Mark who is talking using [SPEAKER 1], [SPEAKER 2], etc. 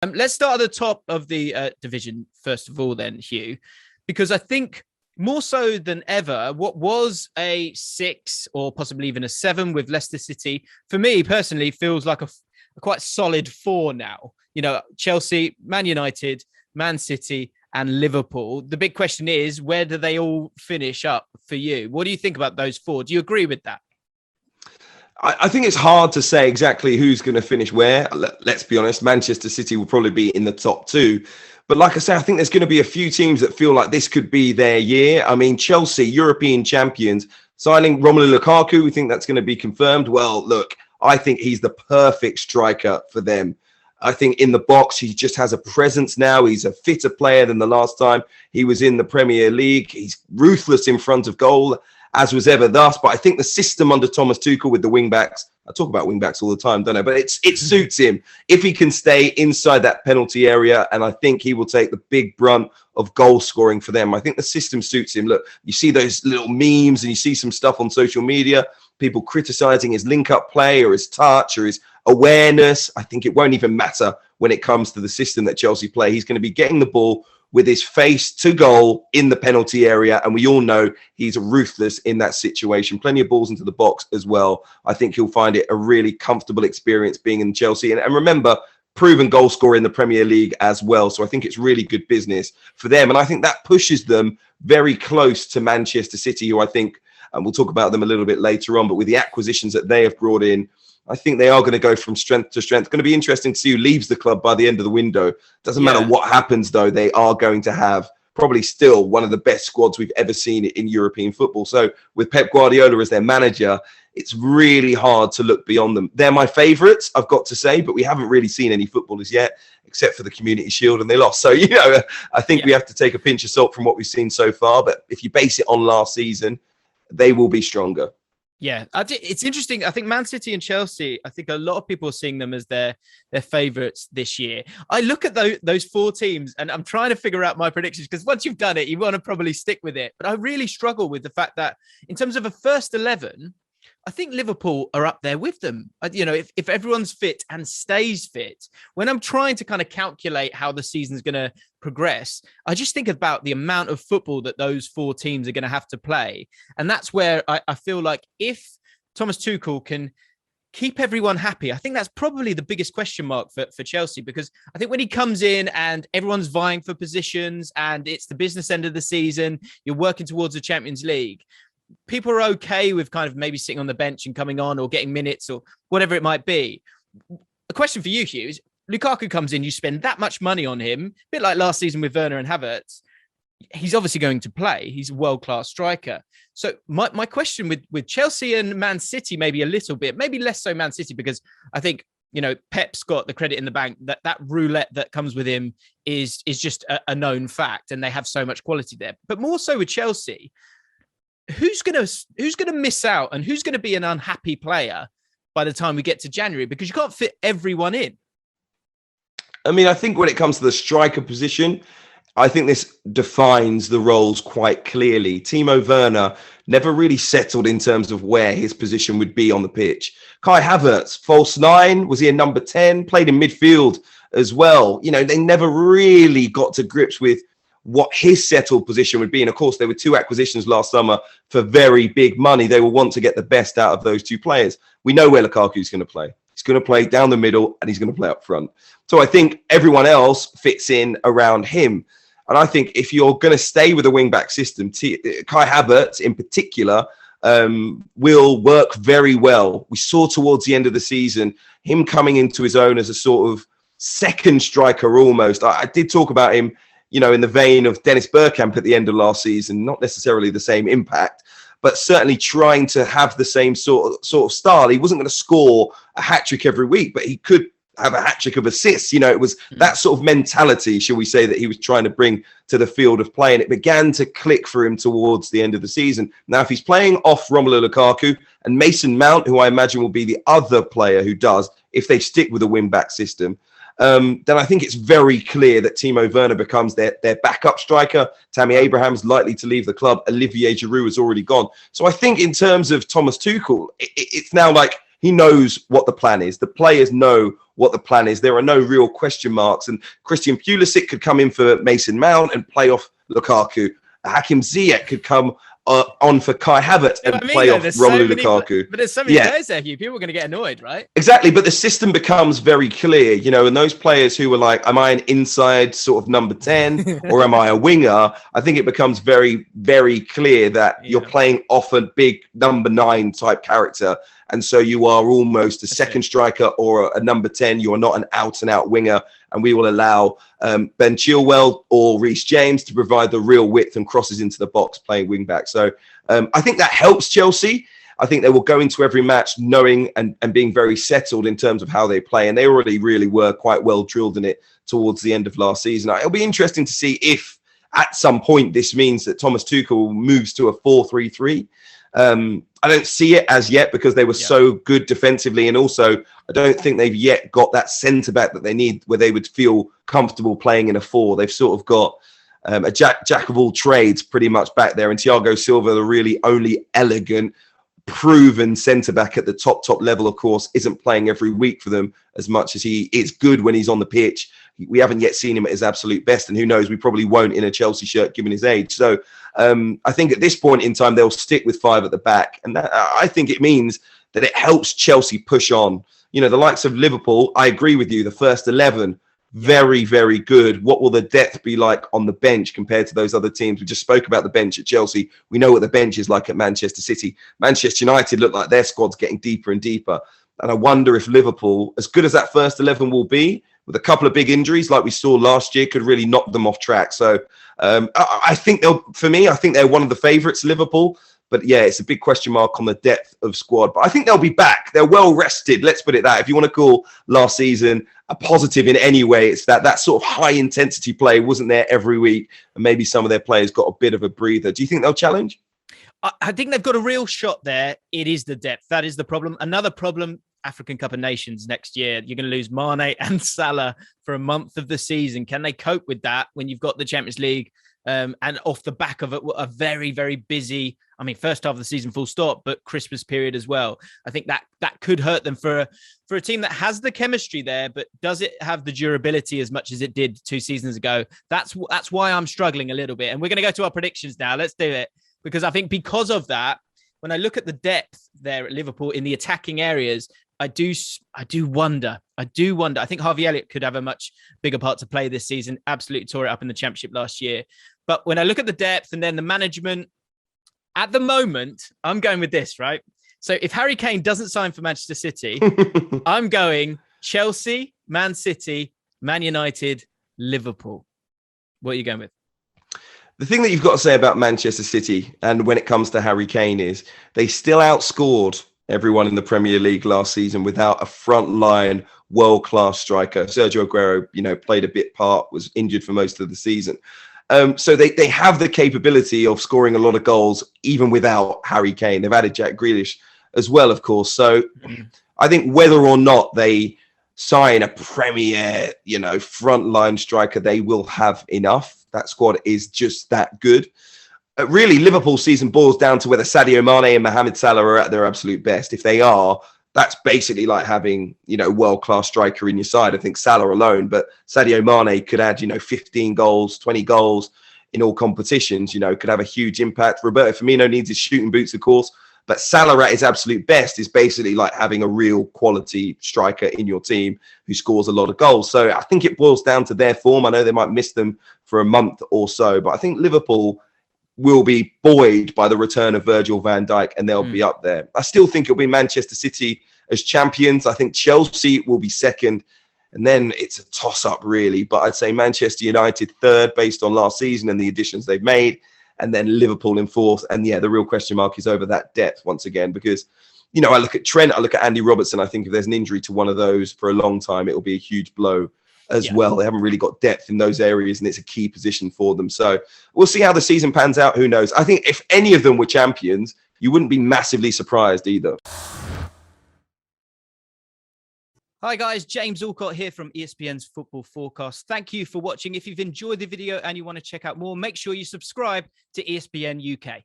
[SPEAKER 1] Let's start at the top of the division, first of all, then, Hugh, because I think more so than ever, what was a 6 or possibly even a 7 with Leicester City, for me personally, feels like a quite solid 4 now. You know, Chelsea, Man United, Man City, and Liverpool. The big question is, where do they all finish up for you? What do you think about those 4? Do you agree with that?
[SPEAKER 2] I think it's hard to say exactly who's going to finish where. Let's be honest, Manchester City will probably be in the top 2. But like I say, I think there's going to be a few teams that feel like this could be their year. I mean, Chelsea, European champions, signing Romelu Lukaku, we think that's going to be confirmed. Well, look, I think he's the perfect striker for them. I think in the box, he just has a presence now. He's a fitter player than the last time he was in the Premier League. He's ruthless in front of goal, as was ever thus. But I think the system under Thomas Tuchel with the wing-backs, I talk about wing-backs all the time, don't I? But it suits him if he can stay inside that penalty area, and I think he will take the big brunt of goal scoring for them. I think the system suits him. Look, you see those little memes and you see some stuff on social media, people criticizing his link-up play or his touch or his awareness. I think it won't even matter when it comes to the system that Chelsea play. He's going to be getting the ball with his face to goal in the penalty area. And we all know he's ruthless in that situation. Plenty of balls into the box as well. I think he'll find it a really comfortable experience being in Chelsea. And remember, proven goal scorer in the Premier League as well. So I think it's really good business for them. And I think that pushes them very close to Manchester City, who I think, and we'll talk about them a little bit later on, but with the acquisitions that they have brought in, I think they are going to go from strength to strength. It's going to be interesting to see who leaves the club by the end of the window. Doesn't matter what happens, though. They are going to have probably still one of the best squads we've ever seen in European football. So with Pep Guardiola as their manager, it's really hard to look beyond them. They're my favourites, I've got to say, but we haven't really seen any footballers yet, except for the Community Shield, and they lost. So, you know, I think we have to take a pinch of salt from what we've seen so far. But if you base it on last season, they will be stronger.
[SPEAKER 1] Yeah, it's interesting. I think Man City and Chelsea, I think a lot of people are seeing them as their favourites this year. I look at those 4 teams and I'm trying to figure out my predictions, because once you've done it, you want to probably stick with it. But I really struggle with the fact that in terms of a first 11, I think Liverpool are up there with them. You know, if everyone's fit and stays fit, when I'm trying to kind of calculate how the season's going to progress, I just think about the amount of football that those 4 teams are going to have to play. And that's where I feel like if Thomas Tuchel can keep everyone happy, I think that's probably the biggest question mark for Chelsea, because I think when he comes in and everyone's vying for positions and it's the business end of the season, you're working towards the Champions League, people are okay with kind of maybe sitting on the bench and coming on or getting minutes or whatever it might be. A question for you, Hugh, is Lukaku comes in, you spend that much money on him, a bit like last season with Werner and Havertz. He's obviously going to play. He's a world-class striker. So my question with Chelsea and Man City, maybe a little bit, maybe less so Man City, because I think, you know, Pep's got the credit in the bank that roulette that comes with him is just a known fact, and they have so much quality there. But more so with Chelsea, who's gonna miss out and who's gonna be an unhappy player by the time we get to January, because you can't fit everyone in?
[SPEAKER 2] I mean, I think when it comes to the striker position, I think this defines the roles quite clearly. Timo Werner never really settled in terms of where his position would be on the pitch. Kai Havertz, false 9, was he a number 10? Played in midfield as well. You know, they never really got to grips with what his settled position would be. And of course, there were 2 acquisitions last summer for very big money. They will want to get the best out of those 2 players. We know where Lukaku's going to play. He's going to play down the middle and he's going to play up front. So I think everyone else fits in around him. And I think if you're going to stay with a wing-back system, Kai Havertz in particular will work very well. We saw towards the end of the season him coming into his own as a sort of second striker almost. I did talk about him, you know, in the vein of Dennis Bergkamp at the end of last season, not necessarily the same impact, but certainly trying to have the same sort of style. He wasn't going to score a hat-trick every week, but he could have a hat-trick of assists. You know, it was that sort of mentality, shall we say, that he was trying to bring to the field of play, and it began to click for him towards the end of the season. Now, if he's playing off Romelu Lukaku and Mason Mount, who I imagine will be the other player who does, if they stick with a wing-back system, then I think it's very clear that Timo Werner becomes their backup striker. Tammy Abraham's likely to leave the club. Olivier Giroud has already gone. So I think in terms of Thomas Tuchel, it's now like He knows what the plan is. The players know what the plan is. There are no real question marks. And Christian Pulisic could come in for Mason Mount and play off Lukaku. Hakim Ziyech could come on for Kai Havertz and play off Romelu Lukaku.
[SPEAKER 1] But there's so many players there, Hugh. People are going to get annoyed, right?
[SPEAKER 2] Exactly. But the system becomes very clear, you know, and those players who were like, am I an inside sort of number 10 or am I a winger? I think it becomes very, very clear that you're playing off a big number 9 type character. And so you are almost a second striker or a number 10. You are not an out and out winger. And we will allow Ben Chilwell or Reece James to provide the real width and crosses into the box playing wing back. So I think that helps Chelsea. I think they will go into every match knowing and being very settled in terms of how they play. And they already really were quite well drilled in it towards the end of last season. It'll be interesting to see if at some point this means that Thomas Tuchel moves to a 4-3-3. I don't see it as yet because they were so good defensively. And also, I don't think they've yet got that centre back that they need where they would feel comfortable playing in a 4. They've sort of got a jack of all trades pretty much back there. And Thiago Silva, the really only elegant, proven centre back at the top level, of course, isn't playing every week for them as much as he is good when he's on the pitch. We haven't yet seen him at his absolute best, and who knows, we probably won't in a Chelsea shirt given his age. So I think at this point in time, they'll stick with 5 at the back. And that, I think it means that it helps Chelsea push on. You know, the likes of Liverpool, I agree with you, the first 11, very, very good. What will the depth be like on the bench compared to those other teams? We just spoke about the bench at Chelsea. We know what the bench is like at Manchester City. Manchester United look like their squad's getting deeper and deeper. And I wonder if Liverpool, as good as that first 11 will be, with a couple of big injuries like we saw last year, could really knock them off track. So I think I think they're one of the favourites, Liverpool. But yeah, it's a big question mark on the depth of squad. But I think they'll be back. They're well rested. Let's put it that. If you want to call last season a positive in any way, it's that sort of high intensity play wasn't there every week. And maybe some of their players got a bit of a breather. Do you think they'll challenge?
[SPEAKER 1] I think they've got a real shot there. It is the depth. That is the problem. Another problem, African Cup of Nations next year. You're going to lose Mane and Salah for a month of the season. Can they cope with that when you've got the Champions League and off the back of a very, very busy, I mean, first half of the season full stop, but Christmas period as well. I think that could hurt them for a team that has the chemistry there, but does it have the durability as much as it did 2 seasons ago? That's why I'm struggling a little bit. And we're going to go to our predictions now. Let's do it. Because I think because of that, when I look at the depth there at Liverpool in the attacking areas, I do wonder. I think Harvey Elliott could have a much bigger part to play this season. Absolutely tore it up in the Championship last year. But when I look at the depth and then the management, at the moment, I'm going with this, right? So if Harry Kane doesn't sign for Manchester City, I'm going Chelsea, Man City, Man United, Liverpool. What are you going with?
[SPEAKER 2] The thing that you've got to say about Manchester City and when it comes to Harry Kane is they still outscored everyone in the Premier League last season without a frontline world-class striker. Sergio Aguero, played a bit part, was injured for most of the season. So they have the capability of scoring a lot of goals even without Harry Kane. They've added Jack Grealish as well, of course. So I think whether or not they sign a premier, frontline striker, they will have enough. That squad is just that good. Really, Liverpool's season boils down to whether Sadio Mane and Mohamed Salah are at their absolute best. If they are, that's basically like having, world-class striker in your side. I think Salah alone, but Sadio Mane could add, 15 goals, 20 goals in all competitions, could have a huge impact. Roberto Firmino needs his shooting boots, of course, but Salah at his absolute best is basically like having a real quality striker in your team who scores a lot of goals. So I think it boils down to their form. I know they might miss them for a month or so, but I think Liverpool will be buoyed by the return of Virgil van Dijk and they'll be up there. I still think it'll be Manchester City as champions. I think Chelsea will be second. And then it's a toss-up, really. But I'd say Manchester United third based on last season and the additions they've made. And then Liverpool in fourth. And yeah, the real question mark is over that depth once again. Because, I look at Trent, I look at Andy Robertson. I think if there's an injury to one of those for a long time, it will be a huge blow as well. They haven't really got depth in those areas and it's a key position for them. So we'll see how the season pans out. Who knows? I think if any of them were champions, you wouldn't be massively surprised either.
[SPEAKER 1] Hi guys, James Alcott here from ESPN's Football Forecast. Thank you for watching. If you've enjoyed the video and you want to check out more, make sure you subscribe to ESPN UK.